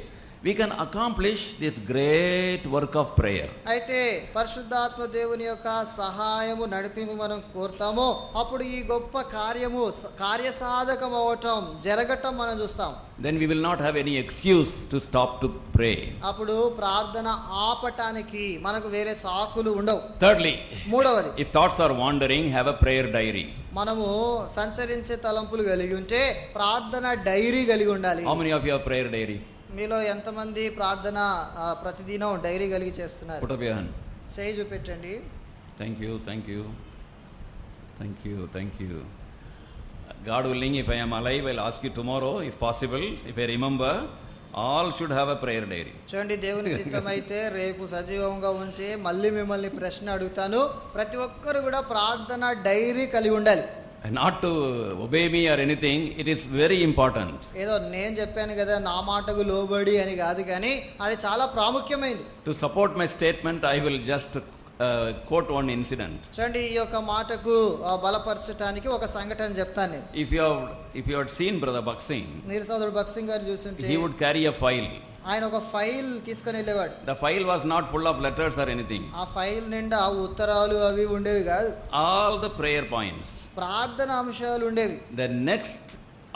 we can accomplish this great work of prayer. అయితే పరిశుద్ధాత్మ దేవుని యొక్క సహాయము నడిపింపు మనం కోరుతామో అప్పుడు ఈ గొప్ప కార్యసాధకం అవటం జరగటం మనం చూస్తాం. Then we will not have any excuse to stop to pray. అప్పుడు ప్రార్థన ఆపటానికి మనకు వేరే సాకులు ఉండవు. Thirdly, మూడవది, if thoughts are wandering, have a prayer diary. మనము సంచరించే తలంపులు కలిగి ఉంటే ప్రార్థన డైరీ కలిగి ఉండాలి. How many of you have prayer diary? మీలో ఎంతమంది ప్రార్థన ప్రతిదినం డైరీ కలిగి చేస్తున్నారు? Put up your hand. చేయి చూపించండి. Thank you. God willing, if I am alive, I'll ask you tomorrow, if possible, if I remember, all should have a prayer diary. చూడండి, దేవుని చిత్తమైతే రేపు సజీవంగా ఉంటే మళ్ళీ మిమ్మల్ని ప్రశ్న అడుగుతాను. ప్రతి ఒక్కరు కూడా ప్రార్థన డైరీ కలిగి ఉండాలి. Not to obey me or anything, it is very important. ఏదో నేను చెప్పాను కదా నా మాటకు లోబడి అని కాదు, కానీ అది చాలా ప్రాముఖ్యమైనది. To support my statement, I will just quote one incident. చూడండి, ఈ యొక్క మాటకు బలపరచడానికి ఒక సంఘటన చెప్తాను నేను. If you had seen Brother Baksing, మీరు సోదరుడు భక్సింగ్ గారు చూస్తుంటే he would carry a file. ఆయన ఒక ఫైల్ తీసుకొని వెళ్ళేవాడు. The file was not full of letters or anything. ఆ ఫైల్ నిండా ఉత్తరాలు అవి ఉండేవి కాదు. All the prayer points. ప్రార్థన అంశాలు ఉండేవి. The next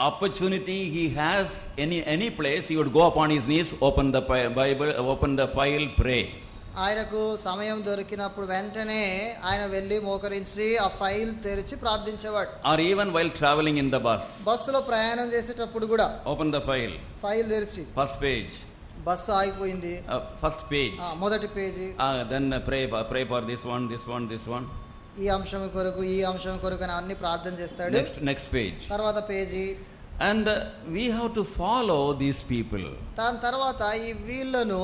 opportunity he has, any place, he would go upon his knees, open the Bible, open the file, pray. ఆయనకు సమయం దొరికినప్పుడు వెంటనే ఆయన వెళ్ళి మోకరించి ఆ ఫైల్ తెరిచి ప్రార్థించేవాడు. Or even while traveling in the bus, బస్సులో ప్రయాణం చేసేటప్పుడు కూడా open the file తెరిచి first page, బస్సు ఆగిపోయింది, first page, మొదటి page, then pray for this one, ఈ అంశం కొరకు ఈ అంశం కొరకు అని అన్ని ప్రార్థన చేస్తాడు. next page, తర్వాత page. and we have to follow these people. దాని తర్వాత ఈ వీళ్ళను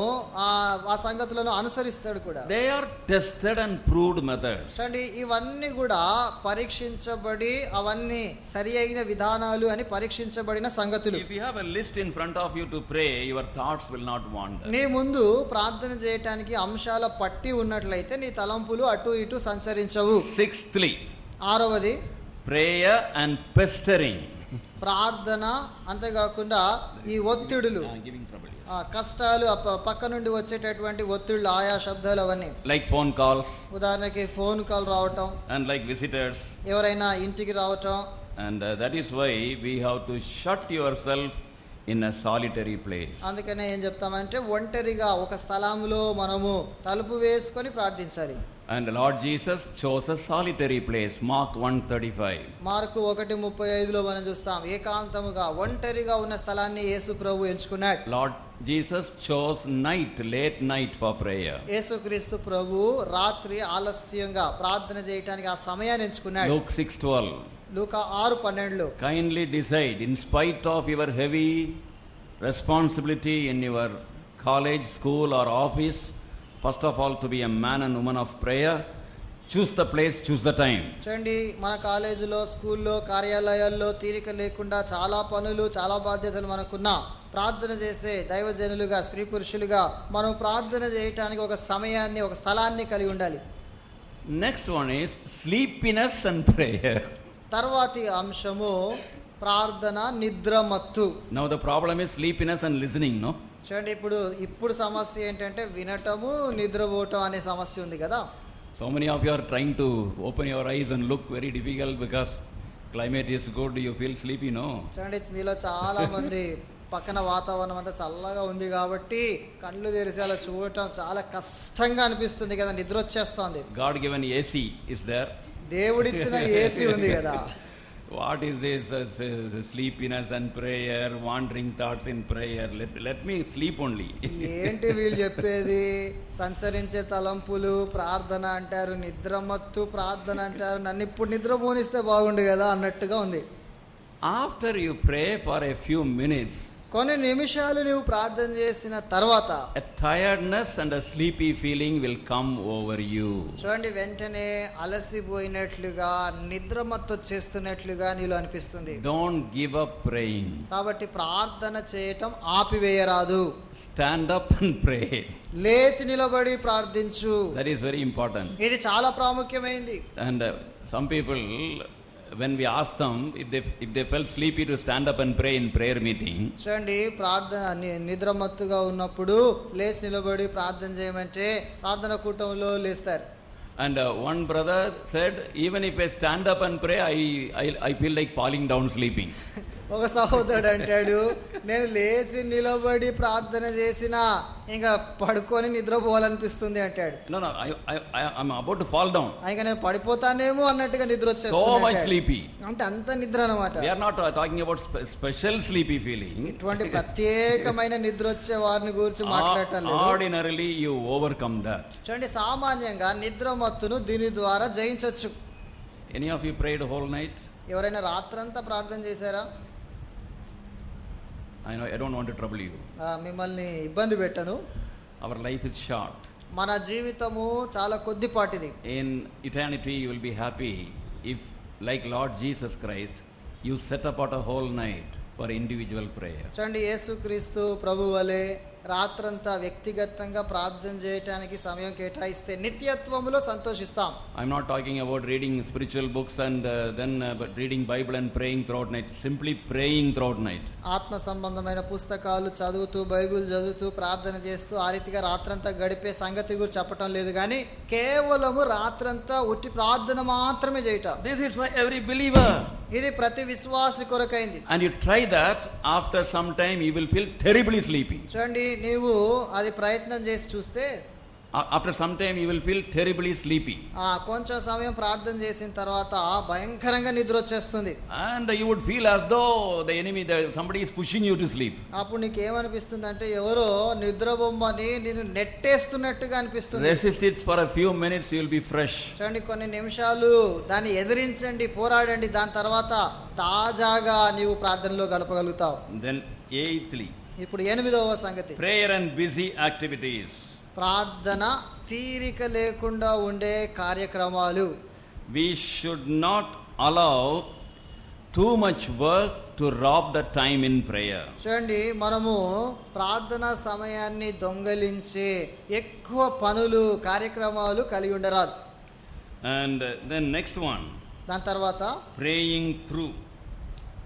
ఆ సంగతులను అనుసరిస్తాడు కూడా. They are tested and proved methods. అంటే ఇవన్నీ కూడా పరీక్షించబడి అవన్నీ సరి అయిన విధానాలు అని పరీక్షించబడిన సంగతులు. If you have a list in front of you to pray, your thoughts will not wander. నీ ముందు ప్రార్థన చేయడానికి అంశాల పట్టి ఉన్నట్లయితే నీ తలంపులు అటు ఇటు సంచరించవు. Sixthly, ఆరవది, prayer and pestering. ప్రార్థన, అంతేకాకుండా ఈ ఒత్తిడులు, కష్టాలు, పక్క నుండి వచ్చేటటువంటి ఒత్తిళ్ళు, ఆయా శబ్దాలు అవన్నీ. Like phone calls. ఉదాహరణకి ఫోన్ కాల్ రావటం. And like visitors. ఎవరైనా ఇంటికి రావటం. And that is why we have to shut yourself in a solitary place. అందుకనే ఏం చెప్తామంటే ఒంటరిగా ఒక స్థలంలో మనము తలుపు వేసుకొని ప్రార్థించాలి. And the Lord Jesus chose a solitary place. Mark 1:35. Mark 1:35లో మనం చూస్తాం, ఏకాంతముగా ఒంటరిగా ఉన్న స్థలాన్ని యేసు ప్రభు ఎంచుకున్నాడు. Lord Jesus chose night, late night for prayer. యేసుక్రీస్తు ప్రభు రాత్రి ఆలస్యంగా ప్రార్థన చేయడానికి ఆ సమయాన్ని ఎంచుకున్నాడు. Luke 6:12. Luka 6:12లో Kindly decide, in spite of your heavy responsibility in your college, school or office, first of all to be a man and woman of prayer. Choose the place, choose the time. చూడండి, మన కాలేజీలో, స్కూల్లో, కార్యాలయాల్లో తీరిక లేకుండా చాలా పనులు, చాలా బాధ్యతలు మనకున్నా, ప్రార్థన చేసే దైవజనులుగా, స్త్రీ పురుషులుగా మనం ప్రార్థన చేయటానికి ఒక సమయాన్ని, ఒక స్థలాన్ని కలిగి ఉండాలి. Next one is sleepiness and prayer. తర్వాతి అంశము ప్రార్థన, నిద్రమత్తు. Now the problem is sleepiness and listening, no? చూడండి, ఇప్పుడు సమస్య ఏంటంటే వినటము, నిద్రపోవటం అనే సమస్య ఉంది కదా. So many of you are trying to open your eyes and look very difficult because climate is good, you feel sleepy, no? చూడండి, మీలో చాలా మంది పక్కన వాతావరణం అంతా చల్లగా ఉంది కాబట్టి కళ్ళు తెరిచి అలా చూడటం చాలా కష్టంగా అనిపిస్తుంది కదా, నిద్ర వచ్చేస్తోంది. God given AC is there. దేవుడిచ్చిన ఏసీ ఉంది కదా. What is this sleepiness and prayer, wandering thoughts in prayer? Let me sleep only. ఏంటి వీళ్ళు చెప్పేది? సంచరించే తలంపులు ప్రార్థన అంటారు, నిద్రమత్తు ప్రార్థన అంటారు, నన్ను ఇప్పుడు నిద్ర పోనిస్తే బాగుండు కదా అన్నట్టుగా ఉంది. After you pray for a few minutes, కొన్ని నిమిషాలు నువ్వు ప్రార్థన చేసిన తర్వాత a tiredness and a sleepy feeling will come over you. చూడండి, వెంటనే అలసిపోయినట్లుగా, నిద్రమత్తు వచ్చేస్తున్నట్లుగా నీలో అనిపిస్తుంది. Don't give up praying. కాబట్టి ప్రార్థన చేయటం ఆపివేయరాదు. Stand up and pray. లేచి నిలబడి ప్రార్థించు. That is very important. ఇది చాలా ప్రాముఖ్యమైనది. And some people, when we ask them if they felt sleepy to stand up and pray in prayer meeting, చూడండి, ప్రార్థన నిద్రమత్తుగా ఉన్నప్పుడు లేచి నిలబడి ప్రార్థన చేయమంటే ప్రార్థన కూటంలో లేస్తారు. and one brother said, even if I stand up and pray, I feel like falling down sleeping. ఒక సహోదరుడు అంటాడు, నేను లేచి నిలబడి ప్రార్థన చేసినా ఇంకా పడుకొని నిద్రపోవాలనిపిస్తుంది అంటాడు. No, I'm about to fall down. ఇంకా నేను పడిపోతానేమో అన్నట్టుగా నిద్ర So వచ్చేస్తుంది much అంటాడు. sleepy. అంటే అంత నిద్ర అన్నమాట. We are not talking about special sleepy feeling. ఇటువంటి ప్రత్యేకమైన నిద్ర వచ్చే వారిని గురించి మాట్లాడటం లేదు. Ordinarily you overcome that. చూడండి, సామాన్యంగా నిద్రమత్తును దీని ద్వారా జయించవచ్చు. Any of you prayed whole night? ఎవరైనా రాత్రంతా ప్రార్థన చేశారా? I don't want to trouble you. మిమ్మల్ని ఇబ్బంది పెట్టను. Our life is short. మన జీవితము చాలా కొద్దిపాటిది. In eternity you will be happy if, like Lord Jesus Christ, you set apart a whole night for individual prayer. చూడండి, యేసుక్రీస్తు ప్రభు వలె రాత్రంతా వ్యక్తిగతంగా ప్రార్థన చేయడానికి సమయం కేటాయిస్తే నిత్యత్వములో సంతోషిస్తాం. I'm not talking about reading spiritual books and but reading Bible and praying throughout night. Simply praying throughout night. ఆత్మ సంబంధమైన పుస్తకాలు చదువుతూ, బైబిల్ చదువుతూ, ప్రార్థన చేస్తూ ఆ రీతిగా రాత్రంతా గడిపే సంగతి గురించి చెప్పటం లేదు, కానీ కేవలము రాత్రంతా ఉట్టి ప్రార్థన మాత్రమే చేయటం. This is why every believer. ఇది ప్రతి విశ్వాసి కొరకైంది. And you try that, after some time you will feel terribly sleepy. చూడండి, నీవు అది ప్రయత్నం చేసి చూస్తే After some time you will feel terribly sleepy. కొంచెం సమయం ప్రార్థన చేసిన తర్వాత భయంకరంగా నిద్ర వచ్చేస్తుంది. And you would feel as though the enemy, somebody is pushing you to sleep. అప్పుడు నీకేమనిపిస్తుంది అంటే ఎవరో నిద్ర బొమ్మని నేను నెట్టేస్తున్నట్టుగా అనిపిస్తుంది. Resist it for a few minutes, you will be fresh. చూడండి, కొన్ని నిమిషాలు దాన్ని ఎదిరించండి, పోరాడండి, దాని తర్వాత తాజాగా నీవు ప్రార్థనలో గడపగలుగుతావు. Then eighthly, ఇప్పుడు 8వ సంగతి, prayer and busy activities. ప్రార్థన, తీరిక లేకుండా ఉండే కార్యక్రమాలు. We should not allow too much work to rob the time in prayer. చూడండి, మనము ప్రార్థన సమయాన్ని దొంగలించే ఎక్కువ పనులు, కార్యక్రమాలు కలిగి ఉండరాదు. And then next one, దాని తర్వాత praying through.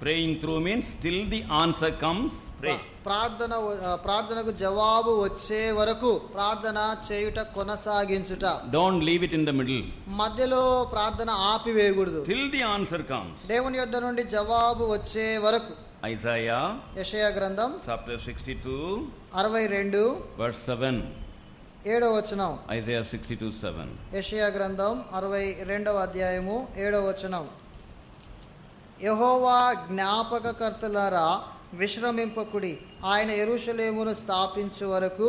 Praying through means till the answer comes, pray. ప్రార్థనకు జవాబు వచ్చే వరకు ప్రార్థన చేయుట కొనసాగించుట. Don't leave it in the middle. మధ్యలో ప్రార్థన ఆపివేయకూడదు. Till the answer comes. దేవుని యొద్ద నుండి జవాబు వచ్చే వరకు. Isaiah యెషయా గ్రంథం chapter 62 62 verse 7. 7వ వచనం. Isaiah 62:7. యెషయా గ్రంథం 62వ అధ్యాయము 7వ వచనం. యెహోవా జ్ఞాపకకర్తలారా విశ్రమింపకుడి, ఆయన యెరూషలేమును స్థాపించు వరకు,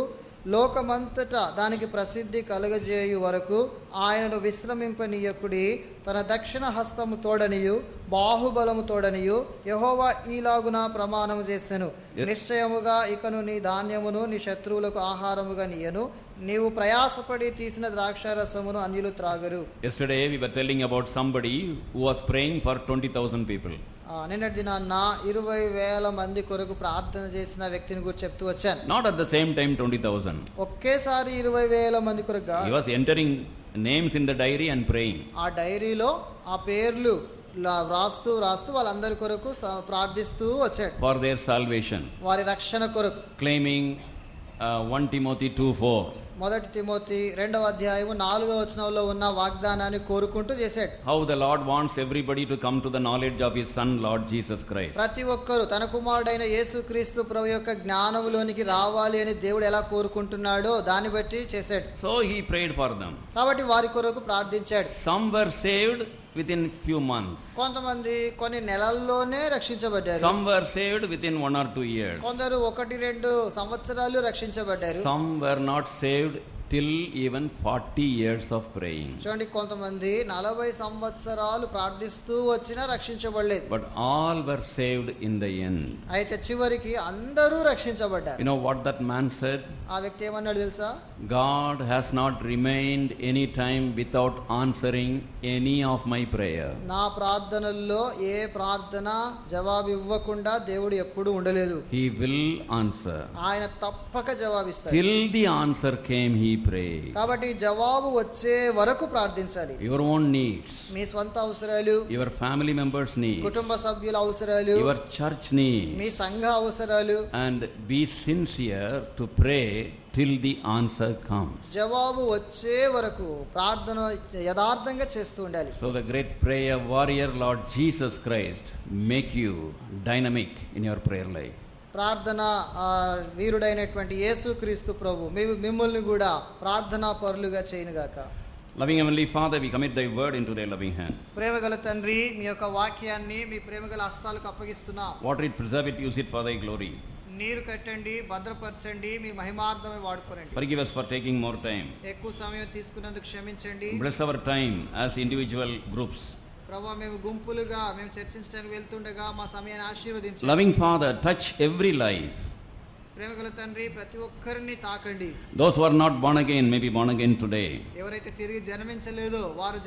లోకమంతటా దానికి ప్రసిద్ధి కలుగజేయు వరకు ఆయనను విశ్రమింపనీయకుడి. తన దక్షిణ హస్తము తోడనియు బాహుబలము తోడనియు యెహోవా ఈలాగున ప్రమాణము చేసెను, నిశ్చయముగా ఇకను నీ ధాన్యమును నీ శత్రువులకు ఆహారముగా నీయను, నీవు ప్రయాసపడి తీసిన ద్రాక్షారసమును అన్యులు త్రాగరు. Yesterday we were telling about somebody who was praying for 20,000 people. నిన్నటి దినాన్న 20,000 మంది కొరకు ప్రార్థన చేసిన వ్యక్తిని గురించి చెప్తూ వచ్చాను. Not at the same time 20,000. ఒకేసారి 20,000 మంది కొరకు He was entering names in the diary and praying. ఆ డైరీలో ఆ పేర్లు వ్రాస్తూ వాళ్ళందరి కొరకు ప్రార్థిస్తూ వచ్చాడు. For their salvation. వారి రక్షణ కొరకు. Claiming 1 Timothy 2:4. మొదటి తిమోతి 2వ అధ్యాయము 4వ వచనంలో ఉన్న వాగ్దానాన్ని కోరుకుంటూ చేశాడు. How the Lord wants everybody to come to the knowledge of His Son, Lord Jesus Christ. ప్రతి ఒక్కరు తన కుమారుడైన యేసుక్రీస్తు ప్రభు యొక్క జ్ఞానములోనికి రావాలి అని దేవుడు ఎలా కోరుకుంటున్నాడో దాన్ని బట్టి చేశాడు. So he prayed for them. కాబట్టి వారి కొరకు ప్రార్థించాడు. Some were saved within few months. కొంతమంది కొన్ని నెలల్లోనే రక్షించబడ్డారు. Some were saved within 1 or 2 years. కొందరు 1-2 సంవత్సరాలు రక్షించబడ్డారు. Some were not saved till even 40 years of praying. చూడండి, కొంతమంది 40 సంవత్సరాలు ప్రార్థిస్తూ వచ్చినా రక్షించబడలేదు. But all were saved in the end. అయితే చివరికి అందరూ రక్షించబడ్డారు. You know what that man said? ఆ వ్యక్తి ఏమన్నాడు తెలుసా? God has not remained any time without answering any of my prayer. నా ప్రార్థనల్లో ఏ ప్రార్థన జవాబు ఇవ్వకుండా దేవుడు ఎప్పుడూ ఉండలేదు. He will answer. ఆయన తప్పక జవాబిస్తాడు. Till the answer came, he prayed. కాబట్టి జవాబు వచ్చే వరకు ప్రార్థించాలి. Your own needs, మీ స్వంత అవసరాలు, your family members' needs, కుటుంబ సభ్యుల అవసరాలు, your church needs, మీ సంఘ అవసరాలు, and be sincere to pray till the answer comes. జవాబు వచ్చే వరకు ప్రార్థన యథార్థంగా చేస్తూ ఉండాలి. So the great prayer warrior Lord Jesus Christ make you dynamic in your prayer life. ప్రార్థన వీరుడైనటువంటి యేసుక్రీస్తు ప్రభు మిమ్మల్ని కూడా ప్రార్థనా పరులుగా చేయనుగాక. Loving Heavenly Father, we commit thy word into thy loving hand. ప్రేమగల తండ్రి, మీ యొక్క వాక్యాన్ని మీ ప్రేమగల హస్తాలకు అప్పగిస్తున్నాం. Water it, preserve it, use it for thy glory. నీరు కట్టండి, భద్రపరచండి, మీ మహిమార్థమే వాడుకోరండి. Forgive us for taking more time. ఎక్కువ సమయం తీసుకున్నందుకు క్షమించండి. Bless our time as individual groups. ప్రభువా, మేము గుంపులుగా మేము చర్చించడానికి వెళ్తుండగా మా సమయాన్ని ఆశీర్వదించండి. Loving Father, touch every life. ప్రేమగల తండ్రి, ప్రతి ఒక్కరిని తాకండి. Those who are not born again may be born again today. ఎవరైతే తిరిగి జన్మించలేదో వారు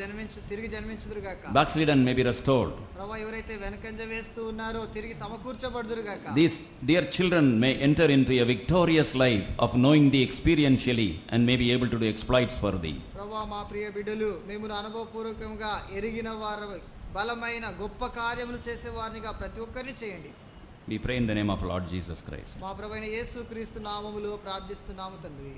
తిరిగి జన్మించుదురుగాక. Backslidden may be restored. ప్రభువా, ఎవరైతే వెనకంజ వేస్తూ ఉన్నారో తిరిగి సమకూర్చబడుదురుగాక. These dear children may enter into a victorious life of knowing thee experientially and may be able to do exploits for thee. ప్రభువా, మా ప్రియ బిడ్డలు మిమ్మును అనుభవపూర్వకంగా ఎరిగిన వారు, బలమైన గొప్ప కార్యములు చేసే వారినిగా ప్రతి ఒక్కరిని చేయండి. We pray in the name of Lord Jesus Christ. మా ప్రభువైన యేసుక్రీస్తు నామములో ప్రార్థిస్తున్నాము తండ్రి.